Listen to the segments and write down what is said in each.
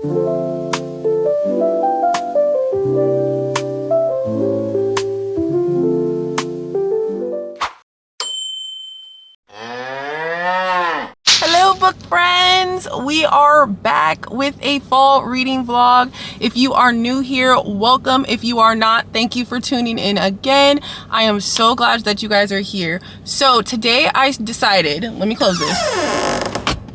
Hello book friends, we are back with a fall reading vlog. If you are new here, welcome. If you are not, thank you for tuning in again. I am so glad that you guys are here. So today I decided, let me close this.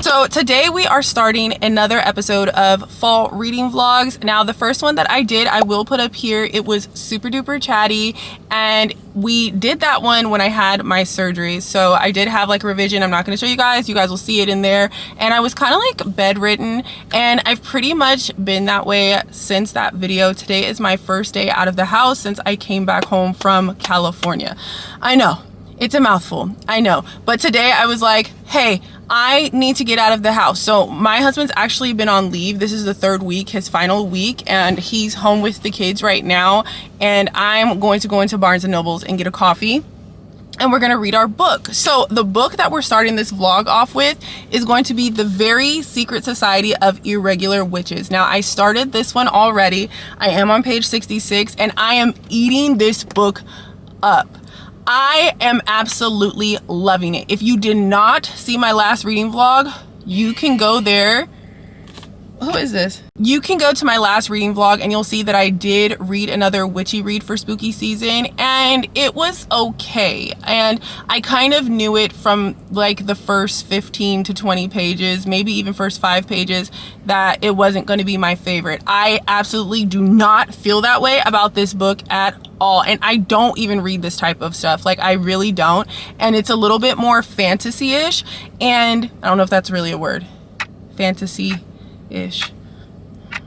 So today we are starting another episode of fall reading vlogs. Now the first one that I did, I will put up here. It was super duper chatty, and we did that one when I had my surgery. So I did have like a revision. I'm not going to show you guys will see it in there. And I was kind of like bedridden, and I've pretty much been that way since that video. Today is my first day out of the house since I came back home from California. I know, it's a mouthful, I know, but today I was like, hey, I need to get out of the house. So my husband's actually been on leave. This is the third week, his final week, and he's home with the kids right now. And I'm going to go into Barnes & Nobles and get a coffee, and we're gonna read our book. So the book that we're starting this vlog off with is going to be The Very Secret Society of Irregular Witches. Now I started this one already. I am on page 66, and I am eating this book up. I am absolutely loving it. If you did not see my last reading vlog, you can go there. Who is this? You can go to my last reading vlog and you'll see that I did read another witchy read for spooky season, and it was okay. And I kind of knew it from like the first 15 to 20 pages, maybe even first 5 pages, that it wasn't going to be my favorite. I absolutely do not feel that way about this book at all. And I don't even read this type of stuff. Like, I really don't. And it's a little bit more fantasy-ish. And I don't know if that's really a word. Fantasy-ish.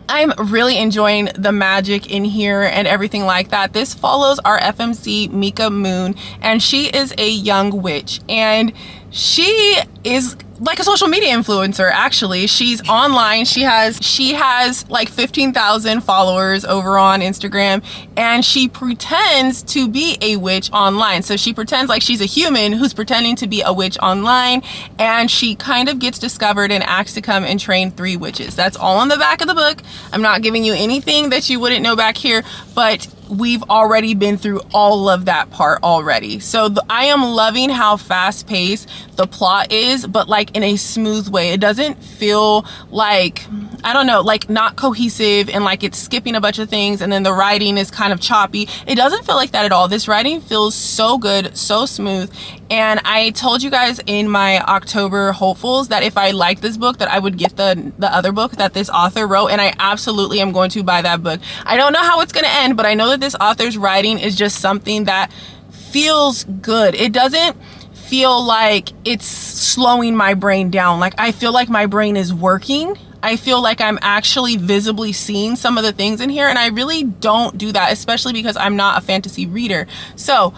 I'm really enjoying the magic in here and everything like that. This follows our FMC Mika Moon, and she is a young witch, and she is like a social media influencer. Actually, she's online. She has like 15,000 followers over on Instagram, and she pretends to be a witch online. So she pretends like she's a human who's pretending to be a witch online, and she kind of gets discovered and asked to come and train 3 witches. That's all on the back of the book. I'm not giving you anything that you wouldn't know back here, but we've already been through all of that part already. So I am loving how fast paced the plot is, but like in a smooth way. It doesn't feel like, I don't know, like not cohesive and like it's skipping a bunch of things, and then the writing is kind of choppy. It doesn't feel like that at all. This writing feels so good, so smooth. And I told you guys in my October hopefuls that if I liked this book, that I would get the other book that this author wrote, and I absolutely am going to buy that book. I don't know how it's going to end, but I know that this author's writing is just something that feels good. It doesn't feel like it's slowing my brain down. Like, I feel like my brain is working. I feel like I'm actually visibly seeing some of the things in here, and I really don't do that, especially because I'm not a fantasy reader. So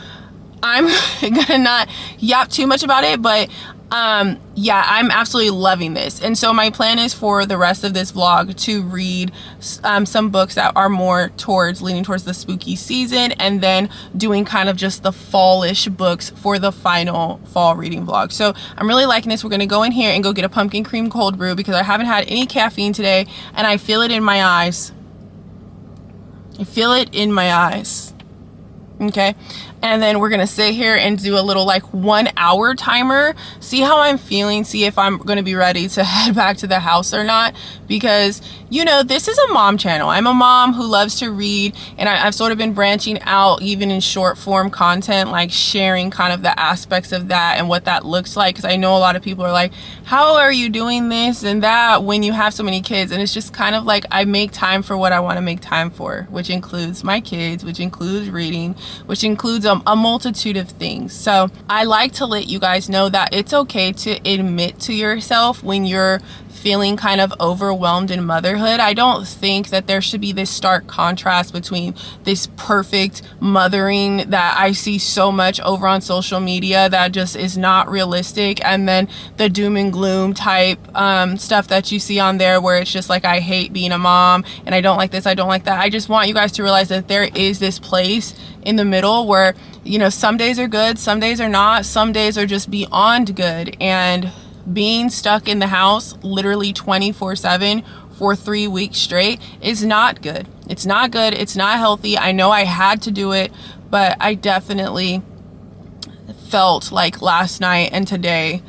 I'm gonna not yap too much about it, but yeah, I'm absolutely loving this. And so my plan is for the rest of this vlog to read some books that are more leaning towards the spooky season, and then doing kind of just the fallish books for the final fall reading vlog. So I'm really liking this. We're gonna go in here and go get a pumpkin cream cold brew because I haven't had any caffeine today, and I feel it in my eyes. I feel it in my eyes. Okay, and then we're gonna sit here and do a little like 1 hour timer, see how I'm feeling, see if I'm gonna be ready to head back to the house or not, because you know, this is a mom channel. I'm a mom who loves to read, and I've sort of been branching out even in short form content, like sharing kind of the aspects of that and what that looks like, because I know a lot of people are like, how are you doing this and that when you have so many kids? And it's just kind of like, I make time for what I want to make time for, which includes my kids, which includes reading, which includes a multitude of things. So I like to let you guys know that it's okay to admit to yourself when you're feeling kind of overwhelmed in motherhood. I don't think that there should be this stark contrast between this perfect mothering that I see so much over on social media that just is not realistic, and then the doom and gloom type stuff that you see on there where it's just like, I hate being a mom and I don't like this, I don't like that. I just want you guys to realize that there is this place in the middle where, you know, some days are good, some days are not, some days are just beyond good. And being stuck in the house literally 24/7 for 3 weeks straight is not good. It's not good. It's not healthy. I know I had to do it, but I definitely felt like last night and today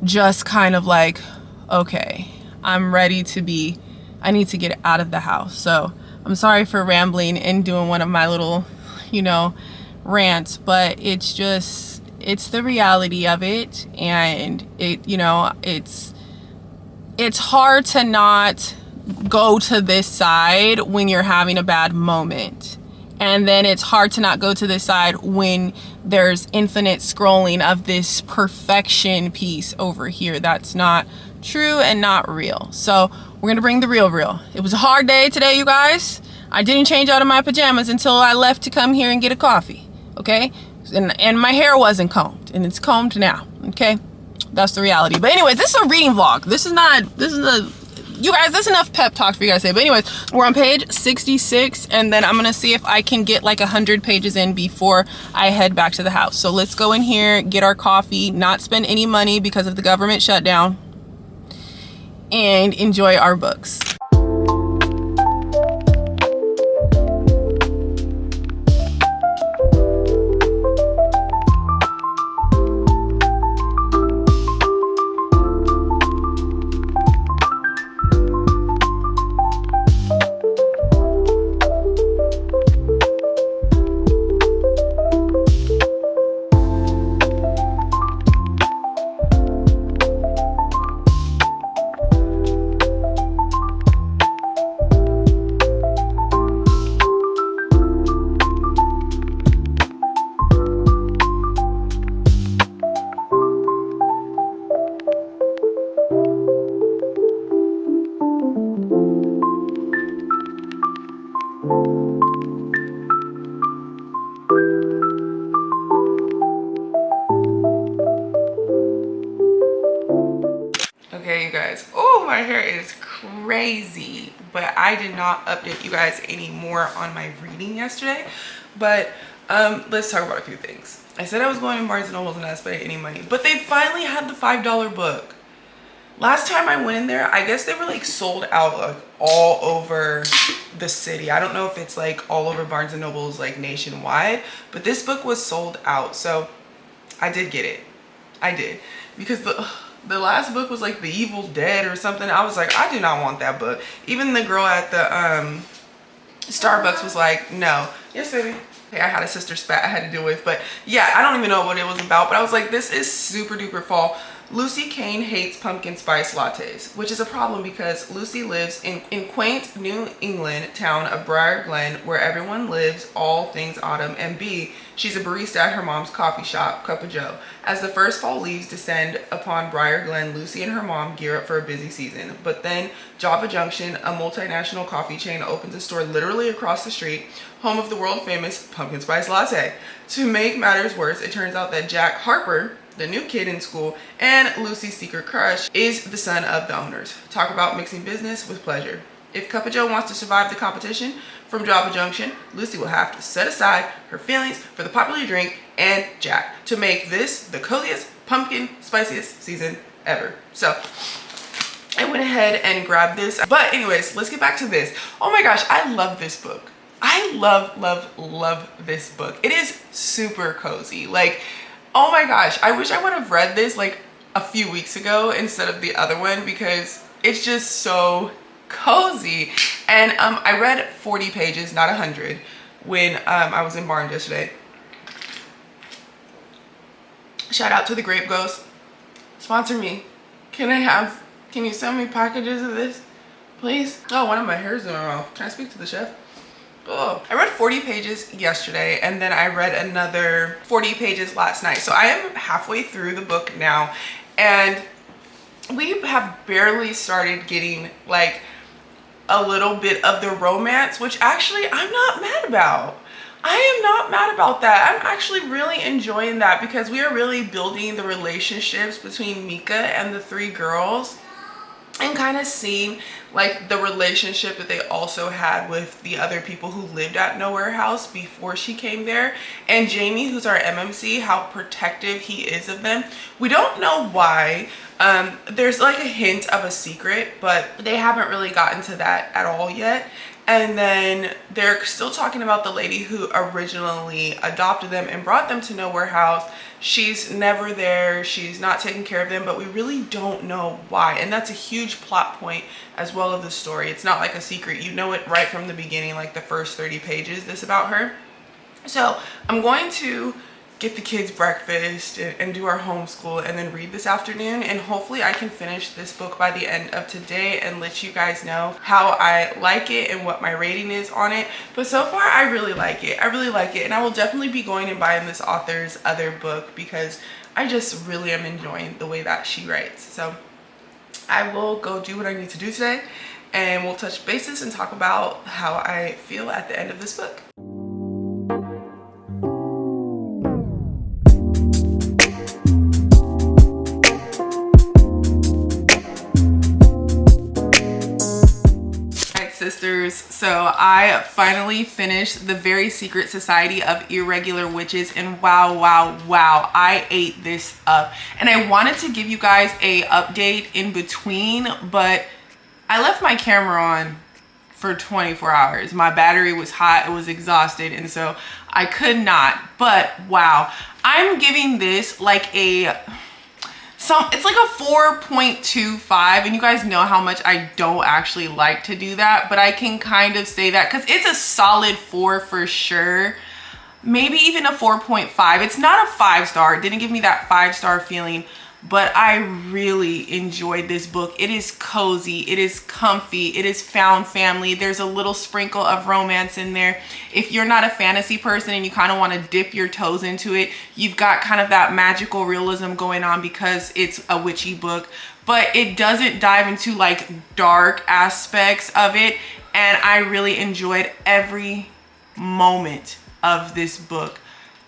just kind of like, okay, I'm ready to be, I need to get out of the house. So I'm sorry for rambling and doing one of my little, you know, rants, but it's just, it's the reality of it. And it, you know, it's hard to not go to this side when you're having a bad moment. And then it's hard to not go to this side when there's infinite scrolling of this perfection piece over here that's not true and not real. So we're gonna bring the real. It was a hard day today, you guys. I didn't change out of my pajamas until I left to come here and get a coffee, okay? And my hair wasn't combed, and it's combed now, okay? That's the reality. But anyways, this is a reading vlog. You guys, that's enough pep talk for you guys to say. But anyways, we're on page 66, and then I'm gonna see if I can get like 100 pages in before I head back to the house. So let's go in here, get our coffee, not spend any money because of the government shutdown, and enjoy our books. Okay, you guys. Oh, my hair is crazy, but I did not update you guys anymore on my reading yesterday. But let's talk about a few things. I said I was going to Barnes & Noble and not spending any money, but they finally had the $5 book. Last time I went in there, I guess they were like sold out like all over the city. I don't know if it's like all over Barnes & Noble's like nationwide, but this book was sold out. So I did get it. I did, because the last book was like The Evil Dead or something. I was like, I do not want that book. Even the girl at the Starbucks was like, no. Yes, baby. Okay, I had a sister spat I had to deal with, but yeah, I don't even know what it was about, but I was like, this is super duper fall. Lucy Kane hates pumpkin spice lattes, which is a problem because Lucy lives in quaint New England town of Briar Glen, where everyone lives all things autumn, and B, she's a barista at her mom's coffee shop, Cup of Joe. As the first fall leaves descend upon Briar Glen, Lucy and her mom gear up for a busy season. But then Java Junction, a multinational coffee chain, opens a store literally across the street, home of the world famous pumpkin spice latte. To make matters worse, it turns out that Jack Harper, the new kid in school, and Lucy's secret crush, is the son of the owners. Talk about mixing business with pleasure. If Cup of Joe wants to survive the competition from Java Junction, Lucy will have to set aside her feelings for the popular drink and Jack to make this the coziest, pumpkin spiciest season ever. So I went ahead and grabbed this. But anyways, let's get back to this. Oh my gosh, I love this book. I love this book. It is super cozy. Like, oh my gosh, I wish I would have read this like a few weeks ago instead of the other one, because it's just so cozy. And I read 40 pages, not 100, when I was in Barnes yesterday. Shout out to the Grape Ghost. Sponsor me. Can you send me packages of this, please? Oh, one of my hairs in my mouth. Can I speak to the chef? Oh, I read 40 pages yesterday, and then I read another 40 pages last night. So I am halfway through the book now, and we have barely started getting like a little bit of the romance, which actually I'm not mad about. I am not mad about that. I'm actually really enjoying that, because we are really building the relationships between Mika and the three girls, and kind of seeing like the relationship that they also had with the other people who lived at Nowhere House before she came there. And Jamie, who's our MMC, how protective he is of them. We don't know why. There's like a hint of a secret, but they haven't really gotten to that at all yet. And then they're still talking about the lady who originally adopted them and brought them to Nowhere House. She's never there. She's not taking care of them, but we really don't know why. And that's a huge plot point as well of the story. It's not like a secret. You know it right from the beginning, like the first 30 pages, this about her. So I'm going to get the kids breakfast and do our homeschool and then read this afternoon, and hopefully I can finish this book by the end of today and let you guys know how I like it and what my rating is on it. But so far I really like it. I really like it, and I will definitely be going and buying this author's other book because I just really am enjoying the way that she writes. So I will go do what I need to do today, and we'll touch bases and talk about how I feel at the end of this book. Sisters, so I finally finished The Very Secret Society of Irregular Witches, and wow, I ate this up. And I wanted to give you guys a update in between, but I left my camera on for 24 hours. My battery was hot, it was exhausted, and so I could not. But wow, I'm giving this like it's like a 4.25, and you guys know how much I don't actually like to do that, but I can kind of say that because it's a solid 4 for sure, maybe even a 4.5. It's not a 5-star. It didn't give me that 5-star feeling, but I really enjoyed this book. It is cozy, it is comfy, it is found family. There's a little sprinkle of romance in there. If you're not a fantasy person and you kind of want to dip your toes into it, you've got kind of that magical realism going on because it's a witchy book, but it doesn't dive into like dark aspects of it. And I really enjoyed every moment of this book.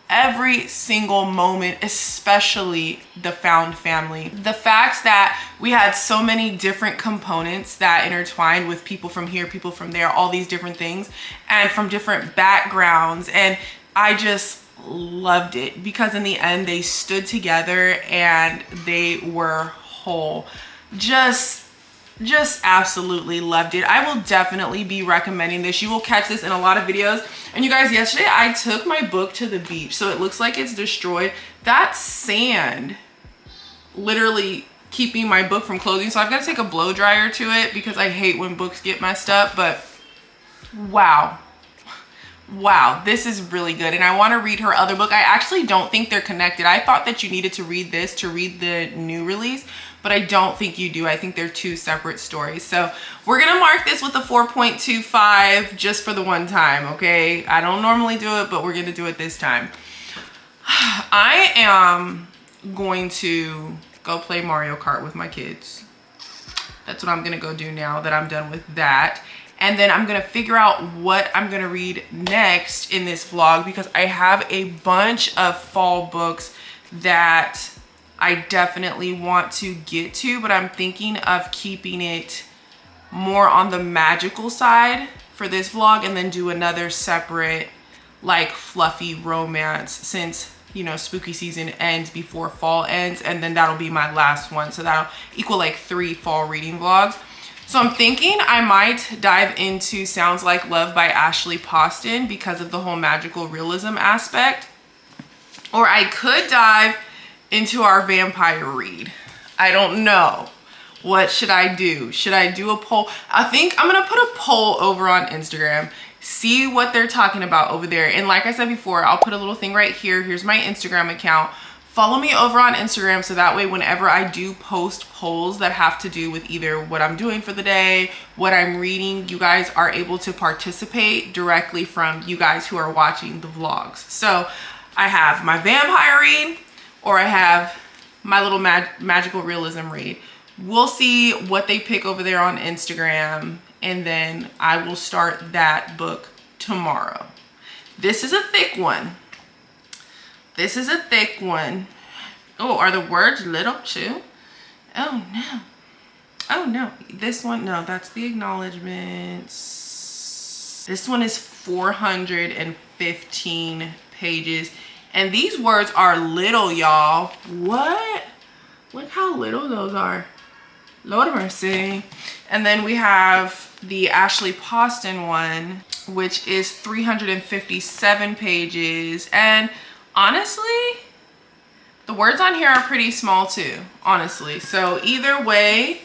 Every single moment, especially the found family. The fact that we had so many different components that intertwined with people from here, people from there, all these different things, and from different backgrounds. And I just loved it because in the end they stood together and they were whole. Just absolutely loved it. I will definitely be recommending this. You will catch this in a lot of videos. And you guys, yesterday I took my book to the beach, so it looks like it's destroyed. That sand literally keeping my book from closing, so I've got to take a blow dryer to it because I hate when books get messed up. But wow, this is really good, and I want to read her other book. I actually don't think they're connected. I thought that you needed to read this to read the new release, but I don't think you do. I think they're two separate stories. So we're gonna mark this with a 4.25 just for the one time, okay? I don't normally do it, but we're gonna do it this time. I am going to go play Mario Kart with my kids. That's what I'm gonna go do now that I'm done with that. And then I'm gonna figure out what I'm gonna read next in this vlog because I have a bunch of fall books that I definitely want to get to, but I'm thinking of keeping it more on the magical side for this vlog and then do another separate like fluffy romance since, you know, spooky season ends before fall ends, and then that'll be my last one. So that'll equal like 3 fall reading vlogs. So I'm thinking I might dive into Sounds Like Love by Ashley Poston because of the whole magical realism aspect. Or I could dive into our vampire read. I don't know. What should I do? Should I do a poll? I think I'm gonna put a poll over on Instagram, see what they're talking about over there. And like I said before, I'll put a little thing right here. Here's my Instagram account. Follow me over on Instagram so that way whenever I do post polls that have to do with either what I'm doing for the day, what I'm reading, you guys are able to participate directly from you guys who are watching the vlogs. So I have my vampire read, or I have my little magical realism read. We'll see what they pick over there on Instagram, and then I will start that book tomorrow. This is a thick one. This is a thick one. Oh, are the words lit up too? Oh no. Oh no, this one, no, that's the acknowledgements. This one is 415 pages. And these words are little, y'all. What? Look how little those are. Lord mercy. And then we have the Ashley Poston one, which is 357 pages. And honestly, the words on here are pretty small too, honestly. So either way,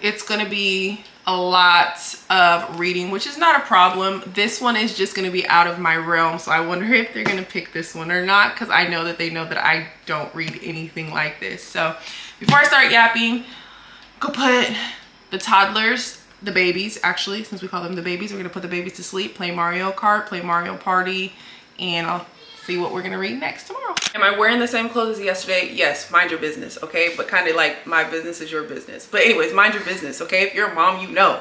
it's gonna be a lot of reading, which is not a problem. This one is just gonna be out of my realm. So I wonder if they're gonna pick this one or not, because I know that they know that I don't read anything like this. So before I start yapping, go put the toddlers, the babies, actually, since we call them the babies, we're gonna put the babies to sleep, play Mario Kart, play Mario Party, and I'll see what we're gonna read next tomorrow. Am I wearing the same clothes as yesterday? Yes, mind your business, okay? But kind of like my business is your business. But anyways, mind your business, okay? If you're a mom, you know.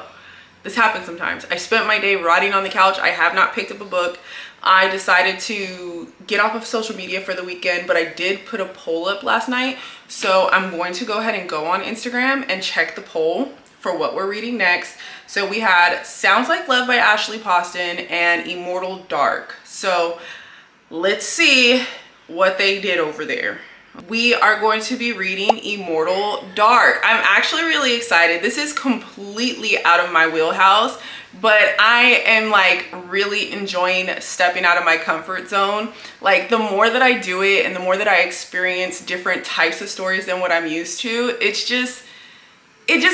This happens sometimes. I spent my day rotting on the couch. I have not picked up a book. I decided to get off of social media for the weekend, but I did put a poll up last night. So I'm going to go ahead and go on Instagram and check the poll for what we're reading next. So we had Sounds Like Love by Ashley Poston and Immortal Dark. So let's see what they did over there. We are going to be reading Immortal Dark. I'm actually really excited. This is completely out of my wheelhouse, but I am like really enjoying stepping out of my comfort zone. Like the more that I do it and the more that I experience different types of stories than what I'm used to, it just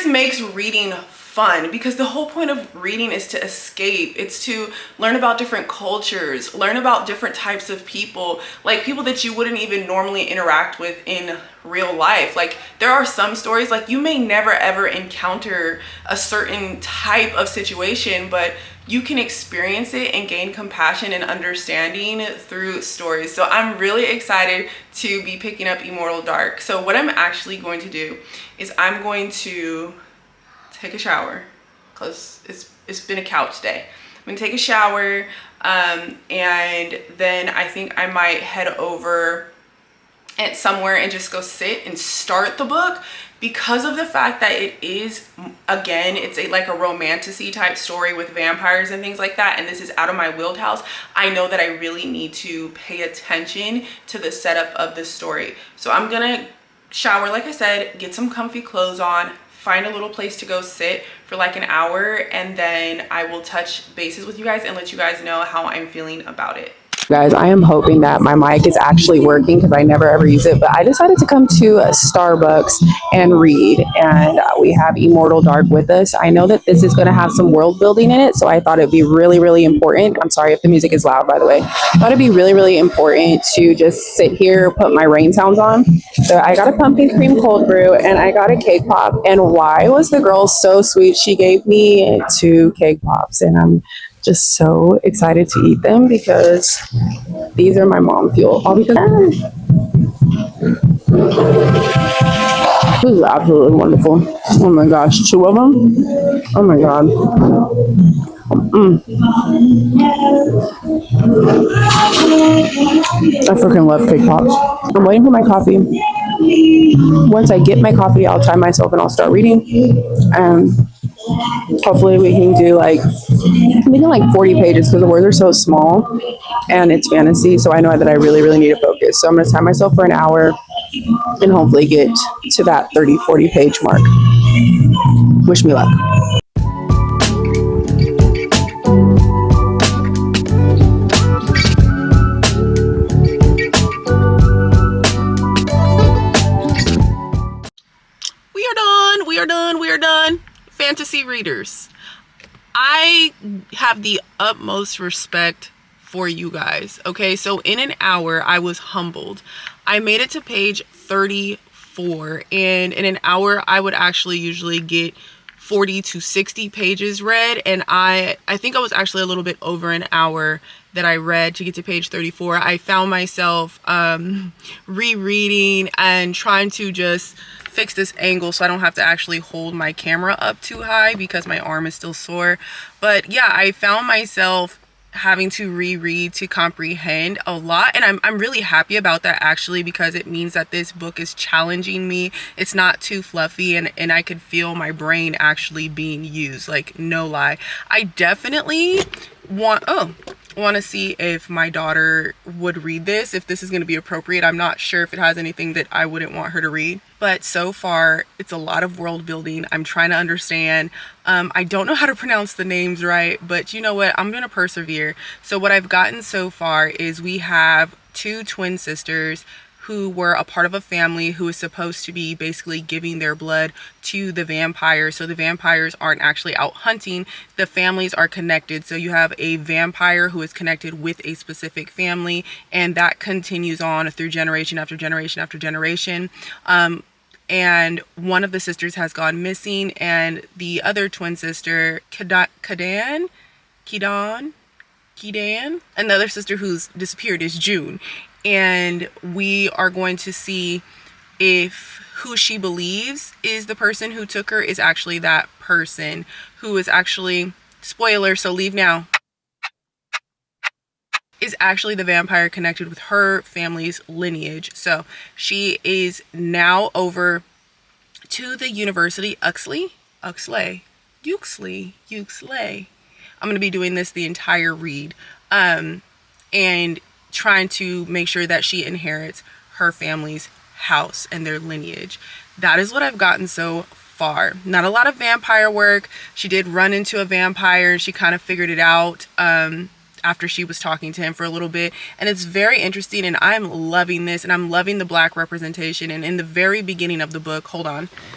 makes reading fun, because the whole point of reading is to escape. It's to learn about different cultures, learn about different types of people, like people that you wouldn't even normally interact with in real life. Like there are some stories, like you may never ever encounter a certain type of situation, but you can experience it and gain compassion and understanding through stories. So I'm really excited to be picking up Immortal Dark. So what I'm actually going to do is I'm going to take a shower, because it's been a couch day. I'm gonna take a shower, and then I think I might head over at somewhere and just go sit and start the book, because of the fact that it is, again, it's like a romantasy type story with vampires and things like that, and this is out of my wheelhouse. I know that I really need to pay attention to the setup of this story. So I'm gonna shower, like I said, get some comfy clothes on, find a little place to go sit for like an hour, and then I will touch bases with you guys and let you guys know how I'm feeling about it. Guys, I am hoping that my mic is actually working, because I never ever use it, but I decided to come to Starbucks and read, and we have Immortal Dark with us. I know that this is going to have some world building in it, so I thought it'd be really, really important. I'm sorry if the music is loud, by the way. I thought it'd be really, really important to just sit here, put my rain sounds on. So I got a pumpkin cream cold brew and I got a cake pop. And why was the girl so sweet? She gave me 2 cake pops, and I'm just so excited to eat them, because these are my mom fuel. All because this is absolutely wonderful. Oh my gosh, 2 of them. Oh my god. I freaking love cake pops. I'm waiting for my coffee. Once I get my coffee, I'll try myself and I'll start reading. Hopefully we can do like, I'm thinking like 40 pages, because the words are so small and it's fantasy. So I know that I really, really need to focus. So I'm going to time myself for an hour and hopefully get to that 30, 40 page mark. Wish me luck. We are done. Fantasy readers, I have the utmost respect for you guys. Okay, so in an hour, I was humbled. I made it to page 34, and in an hour, I would actually usually get 40 to 60 pages read, and I think I was actually a little bit over an hour that I read to get to page 34. I found myself rereading and trying to just fix this angle so I don't have to actually hold my camera up too high, because my arm is still sore. But yeah, I found myself having to reread to comprehend a lot, and I'm really happy about that actually, because it means that this book is challenging me. It's not too fluffy, and I could feel my brain actually being used, like no lie. I definitely want to see if my daughter would read this, if this is going to be appropriate. I'm not sure if it has anything that I wouldn't want her to read, but so far it's a lot of world building. I'm trying to understand. I don't know how to pronounce the names right, but you know what, I'm gonna persevere. So what I've gotten so far is we have two twin sisters who were a part of a family who is supposed to be basically giving their blood to the vampires. So the vampires aren't actually out hunting. The families are connected. So you have a vampire who is connected with a specific family, and that continues on through generation after generation after generation. And one of the sisters has gone missing, and the other twin sister, Kedan, another sister who's disappeared is June. And we are going to see if who she believes is the person who took her is actually that person who is actually, spoiler, so leave now, is actually the vampire connected with her family's lineage. So she is now over to the University Uxley. I'm going to be doing this the entire read, and trying to make sure that she inherits her family's house and their lineage. That is what I've gotten so far. Not a lot of vampire work. She did run into a vampire, and she kind of figured it out after she was talking to him for a little bit, and it's very interesting, and I'm loving this, and I'm loving the Black representation. And in the very beginning of the book,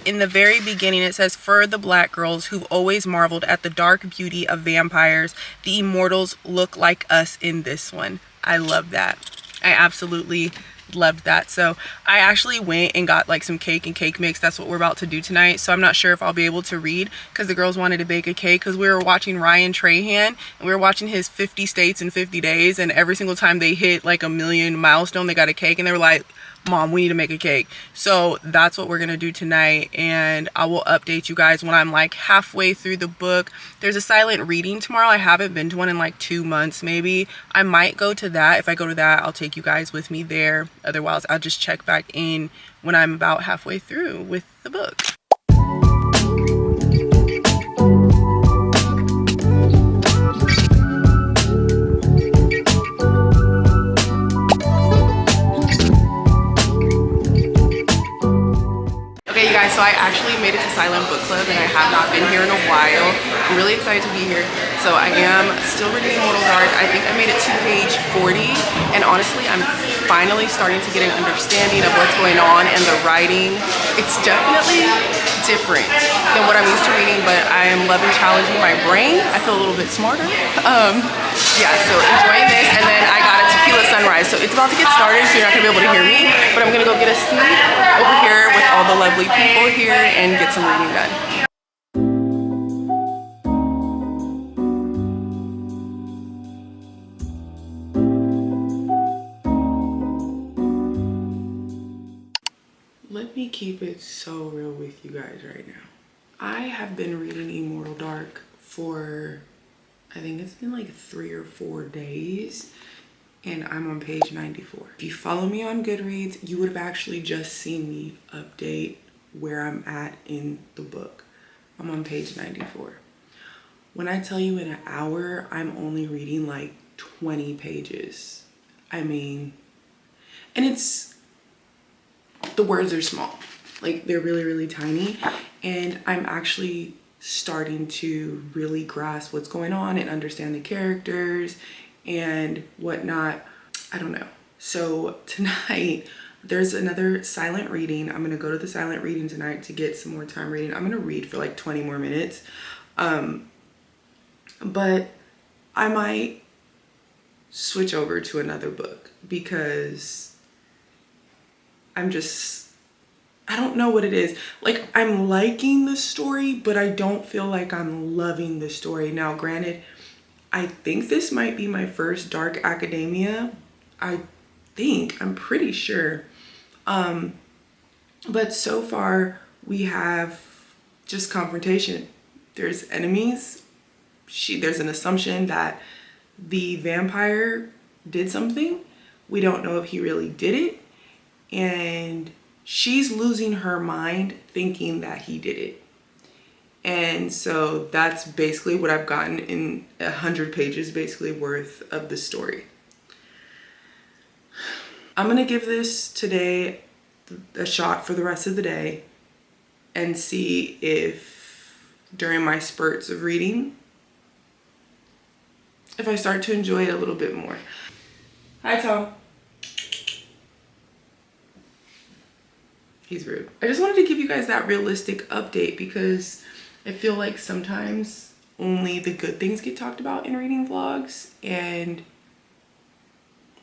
in the very beginning it says, "For the Black girls who've always marveled at the dark beauty of vampires, the Immortals look like us in this one." I love that. I absolutely loved that. So I actually went and got like some cake and cake mix. That's what we're about to do tonight. So I'm not sure if I'll be able to read, because the girls wanted to bake a cake, because we were watching Ryan Trahan, and we were watching his 50 states in 50 days, and every single time they hit like a million milestone, they got a cake, and they were like, "Mom, we need to make a cake." So that's what we're gonna do tonight, and I will update you guys when I'm like halfway through the book. There's a silent reading tomorrow. I haven't been to one in like 2 months maybe. I might go to that. If I go to that, I'll take you guys with me there. Otherwise, I'll just check back in when I'm about halfway through with the book. So I actually made it to Silent Book Club, and I have not been here in a while. I'm really excited to be here. So I am still reading Immortal Dark. I think I made it to page 40, and honestly I'm finally starting to get an understanding of what's going on, and the writing, it's definitely different than what I'm used to reading, but I am loving challenging my brain. I feel a little bit smarter. Yeah, so enjoying this, and then I got a tequila sunrise, so it's about to get started, so you're not gonna be able to hear me, but I'm gonna go get a seat over here with all the lovely people here and get some reading done. Let me keep it so real with you guys right now. I have been reading Immortal Dark for, I think it's been like 3 or 4 days, and I'm on page 94. If you follow me on Goodreads, you would have actually just seen me update where I'm at in the book. I'm on page 94. When I tell you in an hour, I'm only reading like 20 pages. I mean, and it's, the words are small, like they're really, really tiny, and I'm actually starting to really grasp what's going on and understand the characters and whatnot. I don't know. So tonight there's another silent reading. I'm gonna go to the silent reading tonight to get some more time reading. I'm gonna read for like 20 more minutes, but I might switch over to another book because I don't know what it is. Like, I'm liking the story, but I don't feel like I'm loving the story. Now, granted, I think this might be my first dark academia. I'm pretty sure. But so far we have just confrontation. There's enemies. There's an assumption that the vampire did something. We don't know if he really did it. And she's losing her mind thinking that he did it. And so that's basically what I've gotten in 100 pages basically worth of the story. I'm gonna give this today a shot for the rest of the day and see if during my spurts of reading, if I start to enjoy it a little bit more. Hi, Tom. He's rude. I just wanted to give you guys that realistic update because I feel like sometimes only the good things get talked about in reading vlogs, and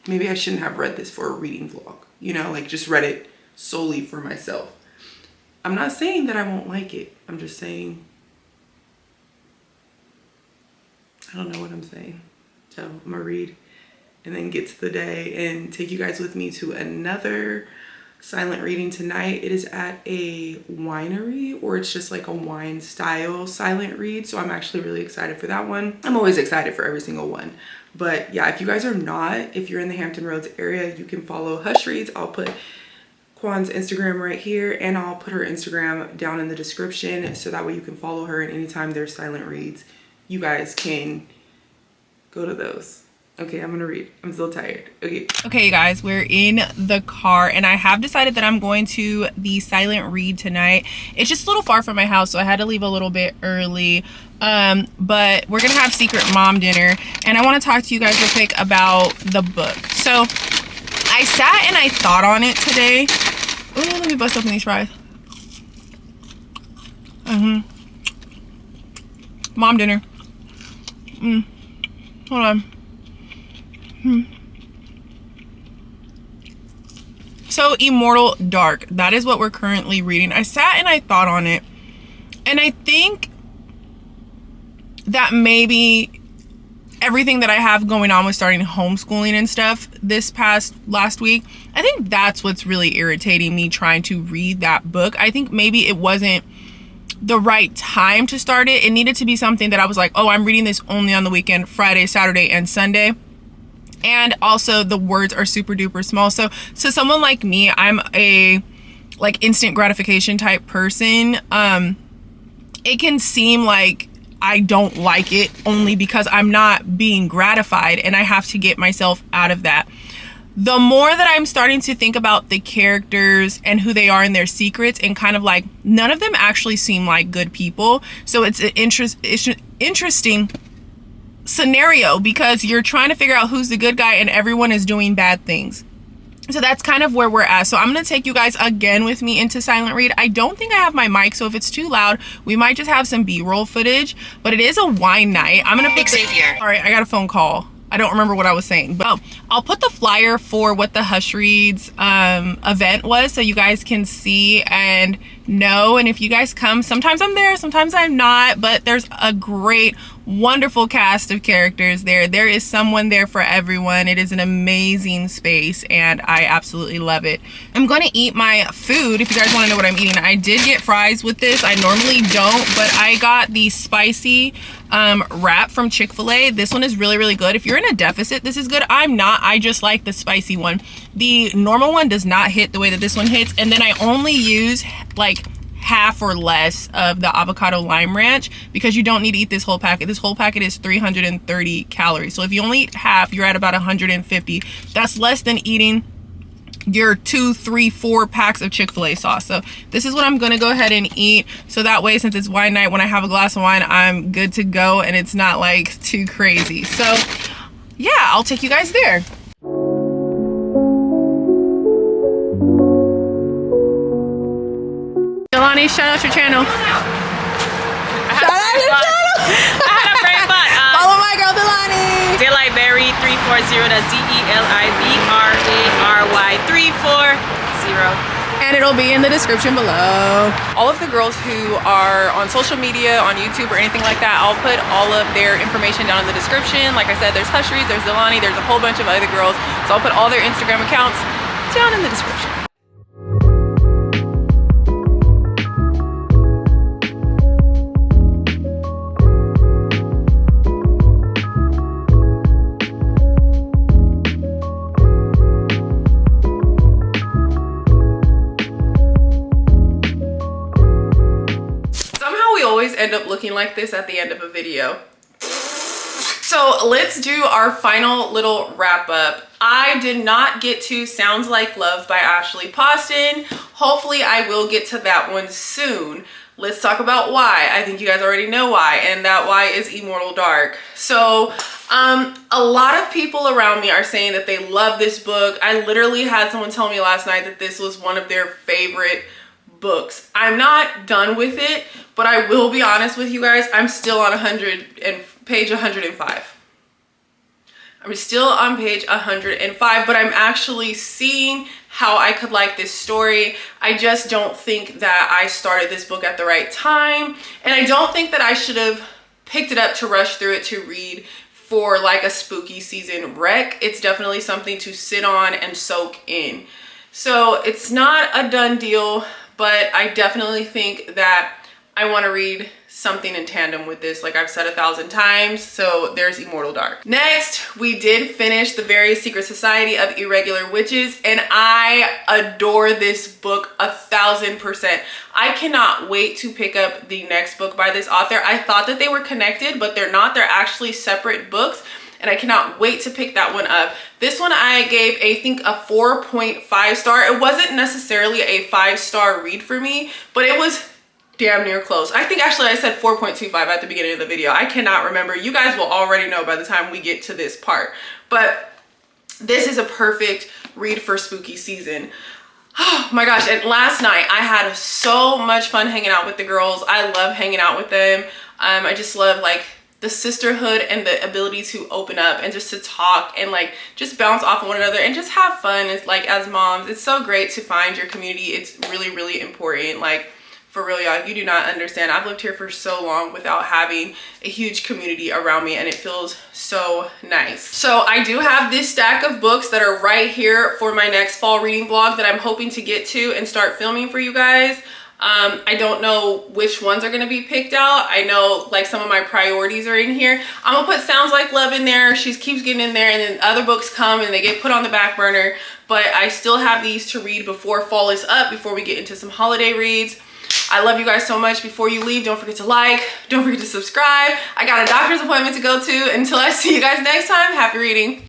maybe I shouldn't have read this for a reading vlog, you know, like just read it solely for myself. I'm not saying that I won't like it. I'm just saying, I don't know what I'm saying. So I'm gonna read and then get to the day and take you guys with me to another silent reading tonight. It is at a winery, or it's just like a wine style silent read. So I'm actually really excited for that one. I'm always excited for every single one. But yeah, if you guys are not, if you're in the Hampton Roads area, you can follow Hush Reads. I'll put Kwan's Instagram right here, and I'll put her Instagram down in the description so that way you can follow her, and anytime there's silent reads, you guys can go to those. Okay, I'm gonna read. I'm still tired. Okay, you guys, we're in the car, and I have decided that I'm going to the silent read tonight. It's just a little far from my house, so I had to leave a little bit early. But we're gonna have secret mom dinner, and I want to talk to you guys real quick about the book. So I sat and I thought on it today. Oh, let me bust open these fries. Mom dinner. Hold on. So Immortal Dark, that is what we're currently reading. I sat and I thought on it, and I think that maybe everything that I have going on with starting homeschooling and stuff last week, I think that's what's really irritating me trying to read that book. I think maybe it wasn't the right time to start it. It needed to be something that I was like, oh, I'm reading this only on the weekend, Friday, Saturday, and Sunday. And also the words are super duper small. So someone like me, I'm a like instant gratification type person. It can seem like I don't like it only because I'm not being gratified, and I have to get myself out of that. The more that I'm starting to think about the characters and who they are and their secrets, and kind of like none of them actually seem like good people. So it's an interesting scenario because you're trying to figure out who's the good guy and everyone is doing bad things. So that's kind of where we're at. So I'm going to take you guys again with me into silent read. I don't think I have my mic, so if it's too loud, we might just have some B-roll footage, but it is a wine night. I'm going to put all right, I got a phone call. I don't remember what I was saying, but I'll put the flyer for what the Hush Reads event was so you guys can see and know. And if you guys come, sometimes I'm there, sometimes I'm not, but there's a great, wonderful cast of characters there. There is someone there for everyone. It is an amazing space, and I absolutely love it. I'm going to eat my food. If you guys want to know what I'm eating, I did get fries with this. I normally don't, but I got the spicy wrap from Chick-fil-A. This one is really, really good. If you're in a deficit, this is good. I'm not. I just like the spicy one. The normal one does not hit the way that this one hits, and then I only use like half or less of the avocado lime ranch because you don't need to eat this whole packet. This whole packet is 330 calories. So if you only eat half, you're at about 150. That's less than eating your 2, 3, 4 packs of Chick-fil-A sauce. So this is what I'm gonna go ahead and eat, so that way, since it's wine night, when I have a glass of wine, I'm good to go and it's not like too crazy. So yeah, I'll take you guys there. DeLanni, shout out your channel. Shout out your channel. I had a brain butt. Follow my girl DeLanni. DeLiberry 340. That's DELIBRARY 340. And it'll be in the description below. All of the girls who are on social media, on YouTube or anything like that, I'll put all of their information down in the description. Like I said, there's Hush Reads, there's DeLanni, there's a whole bunch of other girls. So I'll put all their Instagram accounts down in the description. up looking like this at the end of a video. So let's do our final little wrap up. I did not get to Sounds Like Love by Ashley Poston. Hopefully I will get to that one soon. Let's talk about why. I think you guys already know why, and that why is Immortal Dark. So a lot of people around me are saying that they love this book. I literally had someone tell me last night that this was one of their favorite books. I'm not done with it, but I will be honest with you guys, I'm still on page 105. I'm still on page 105, but I'm actually seeing how I could like this story. I just don't think that I started this book at the right time, and I don't think that I should have picked it up to rush through it to read for like a spooky season rec. It's definitely something to sit on and soak in. So it's not a done deal, but I definitely think that I want to read something in tandem with this, like I've said 1,000 times. So there's Immortal Dark. Next, we did finish The Various Secret Society of Irregular Witches, and I adore this book 1,000%. I cannot wait to pick up the next book by this author. I thought that they were connected, but they're not. They're actually separate books, and I cannot wait to pick that one up. This one I gave, I think, a 4.5 star. It wasn't necessarily a 5-star read for me, but it was damn near close. I think actually I said 4.25 at the beginning of the video. I cannot remember. You guys will already know by the time we get to this part. But this is a perfect read for spooky season. Oh my gosh, and last night I had so much fun hanging out with the girls. I love hanging out with them. I just love like the sisterhood and the ability to open up and just to talk and like just bounce off of one another and just have fun. It's like, as moms, it's so great to find your community. It's really, really important. Like, for real, y'all, you do not understand. I've lived here for so long without having a huge community around me, and it feels so nice. So I do have this stack of books that are right here for my next fall reading vlog that I'm hoping to get to and start filming for you guys. I don't know which ones are gonna be picked out. I know like some of my priorities are in here. I'm gonna put Sounds Like Love in there. She keeps getting in there, and then other books come and they get put on the back burner. But I still have these to read before fall is up, before we get into some holiday reads. I love you guys so much. Before you leave, don't forget to like, don't forget to subscribe. I got a doctor's appointment to go to. Until I see you guys next time, happy reading.